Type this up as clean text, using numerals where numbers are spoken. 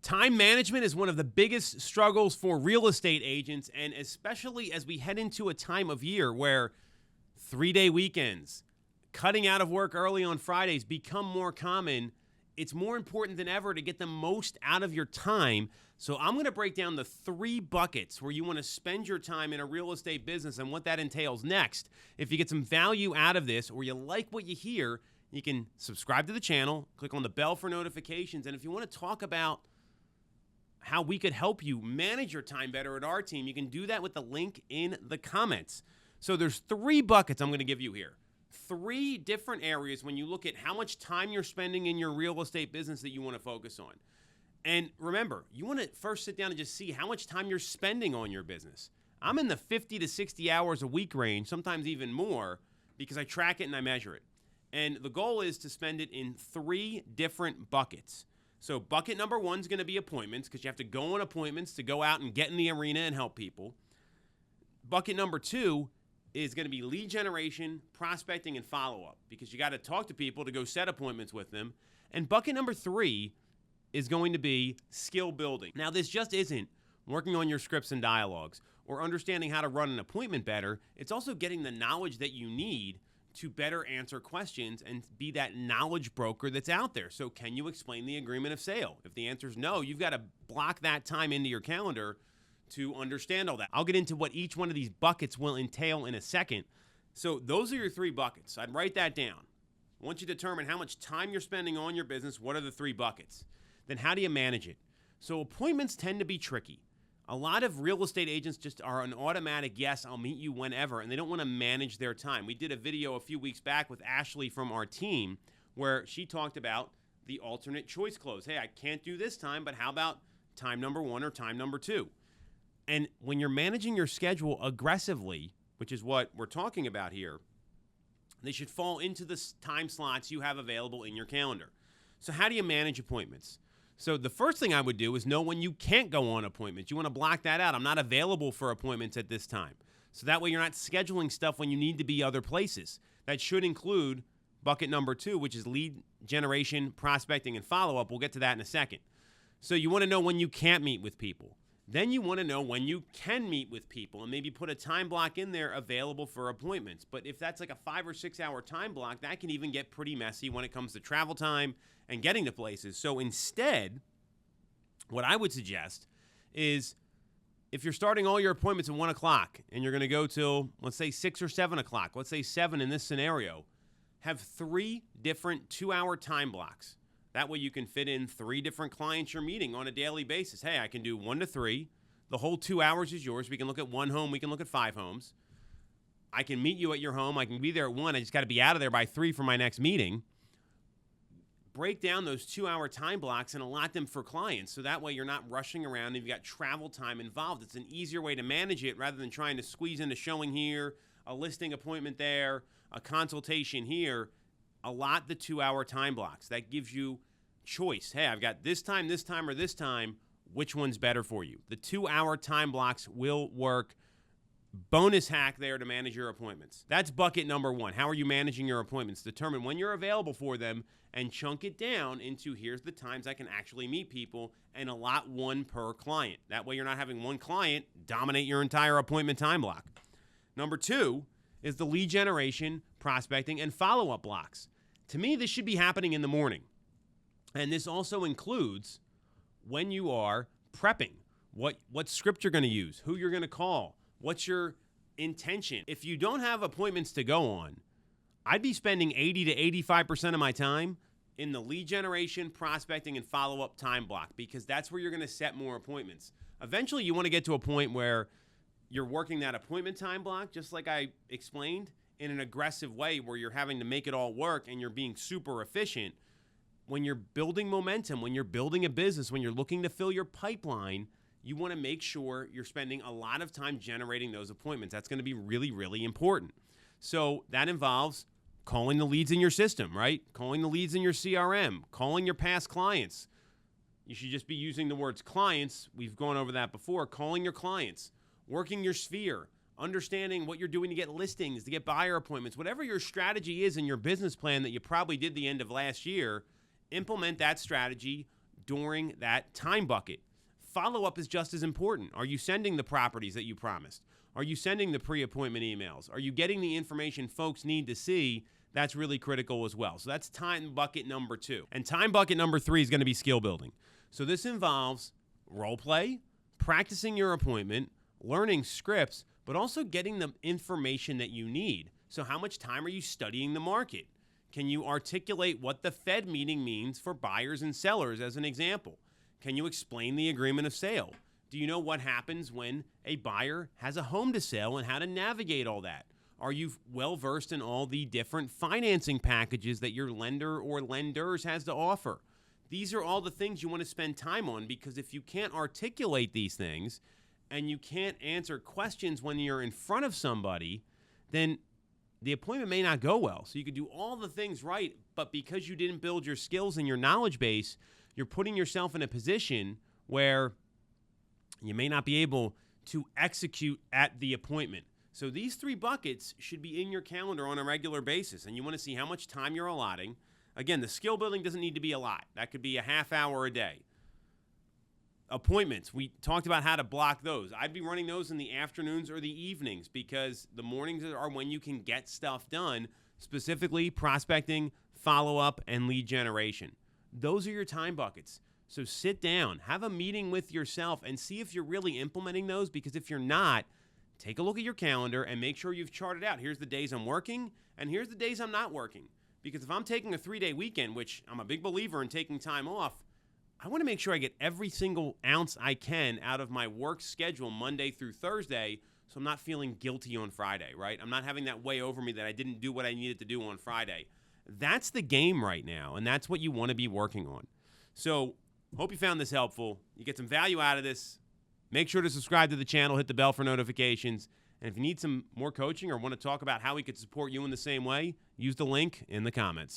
Time management is one of the biggest struggles for real estate agents, and especially as we head into a time of year where 3-day weekends, cutting out of work early on Fridays become more common. It's more important than ever to get the most out of your time. So I'm going to break down the 3 buckets where you want to spend your time in a real estate business and what that entails next. If you get some value out of this or you like what you hear, you can subscribe to the channel, click on the bell for notifications, and if you want to talk about how we could help you manage your time better at our team, you can do that with the link in the comments. So there's 3 buckets I'm going to give you here. 3 different areas when you look at how much time you're spending in your real estate business that you want to focus on. And remember, you want to first sit down and just see how much time you're spending on your business. I'm in the 50 to 60 hours a week range, sometimes even more, because I track it and I measure it. And the goal is to spend it in 3 different buckets. So bucket number 1 is going to be appointments, because you have to go on appointments to go out and get in the arena and help people. Bucket number 2 is going to be lead generation, prospecting, and follow-up, because you got to talk to people to go set appointments with them. And bucket number 3 is going to be skill building. Now, this just isn't working on your scripts and dialogues or understanding how to run an appointment better. It's also getting the knowledge that you need to better answer questions and be that knowledge broker that's out there. So can you explain the agreement of sale? If the answer is no, you've got to block that time into your calendar to understand all that. I'll get into what each one of these buckets will entail in a second. So those are your 3 buckets. I'd write that down. Once you determine how much time you're spending on your business, what are the 3 buckets? Then how do you manage it? So appointments tend to be tricky. A lot of real estate agents just are an automatic, yes, I'll meet you whenever, and they don't want to manage their time. We did a video a few weeks back with Ashley from our team where she talked about the alternate choice close. Hey, I can't do this time, but how about time number 1 or time number 2? And when you're managing your schedule aggressively, which is what we're talking about here, they should fall into the time slots you have available in your calendar. So how do you manage appointments? So the first thing I would do is know when you can't go on appointments. You want to block that out. I'm not available for appointments at this time. So that way you're not scheduling stuff when you need to be other places. That should include bucket number 2, which is lead generation, prospecting, and follow-up. We'll get to that in a second. So you want to know when you can't meet with people. Then you want to know when you can meet with people and maybe put a time block in there available for appointments. But if that's like a 5 or 6 hour time block, that can even get pretty messy when it comes to travel time and getting to places. So instead, what I would suggest is if you're starting all your appointments at 1 o'clock and you're going to go till, let's say, 6 or 7 o'clock, let's say 7 in this scenario, have 3 different 2-hour time blocks. That way you can fit in 3 different clients you're meeting on a daily basis. Hey, I can do 1 to 3. The whole 2 hours is yours. We can look at 1 home. We can look at 5 homes. I can meet you at your home. I can be there at 1. I just got to be out of there by 3 for my next meeting. Break down those 2-hour time blocks and allot them for clients. So that way you're not rushing around and you've got travel time involved. It's an easier way to manage it rather than trying to squeeze in a showing here, a listing appointment there, a consultation here. Allot the 2-hour time blocks. That gives you choice. Hey, I've got this time, or this time. Which one's better for you? The 2-hour time blocks will work. Bonus hack there to manage your appointments. That's bucket number 1. How are you managing your appointments? Determine when you're available for them and chunk it down into here's the times I can actually meet people and allot 1 per client. That way you're not having 1 client dominate your entire appointment time block. Number 2 is the lead generation, prospecting, and follow-up blocks. To me, this should be happening in the morning. And this also includes when you are prepping, what script you're going to use, who you're going to call, what's your intention. If you don't have appointments to go on, I'd be spending 80 to 85% of my time in the lead generation, prospecting, and follow-up time block, because that's where you're going to set more appointments. Eventually, you want to get to a point where you're working that appointment time block, just like I explained, in an aggressive way where you're having to make it all work and you're being super efficient. When you're building momentum, when you're building a business, when you're looking to fill your pipeline, you want to make sure you're spending a lot of time generating those appointments. That's going to be really, really important. So that involves calling the leads in your system, right? Calling the leads in your CRM, calling your past clients. You should just be using the words clients. We've gone over that before. Calling your clients, working your sphere, understanding what you're doing to get listings, to get buyer appointments, whatever your strategy is in your business plan that you probably did the end of last year, implement that strategy. during that time bucket. Follow-up is just as important. Are you sending the properties that you promised? Are you sending the pre-appointment emails? Are you getting the information folks need to see? That's really critical as well. So that's time bucket number 2. And time bucket number 3 is going to be skill building. So this involves role play, practicing your appointment, learning scripts, but also getting the information that you need. So how much time are you studying the market? Can you articulate what the Fed meeting means for buyers and sellers as an example? Can you explain the agreement of sale? Do you know what happens when a buyer has a home to sell and how to navigate all that? Are you well-versed in all the different financing packages that your lender or lenders has to offer? These are all the things you want to spend time on, because if you can't articulate these things and you can't answer questions when you're in front of somebody, then the appointment may not go well. So you could do all the things right, but because you didn't build your skills and your knowledge base, you're putting yourself in a position where you may not be able to execute at the appointment. So these 3 buckets should be in your calendar on a regular basis, and you want to see how much time you're allotting. Again, the skill building doesn't need to be a lot. That could be a half hour a day. Appointments, we talked about how to block those. I'd be running those in the afternoons or the evenings, because the mornings are when you can get stuff done, specifically prospecting, follow-up, and lead generation. Those are your time buckets. So sit down, have a meeting with yourself, and see if you're really implementing those, because if you're not, take a look at your calendar and make sure you've charted out. Here's the days I'm working, and here's the days I'm not working. Because if I'm taking a 3-day weekend, which I'm a big believer in taking time off, I want to make sure I get every single ounce I can out of my work schedule Monday through Thursday, so I'm not feeling guilty on Friday, right? I'm not having that weigh over me that I didn't do what I needed to do on Friday. That's the game right now, and that's what you want to be working on. So hope you found this helpful. You get some value out of this. Make sure to subscribe to the channel, hit the bell for notifications. And if you need some more coaching or want to talk about how we could support you in the same way, use the link in the comments.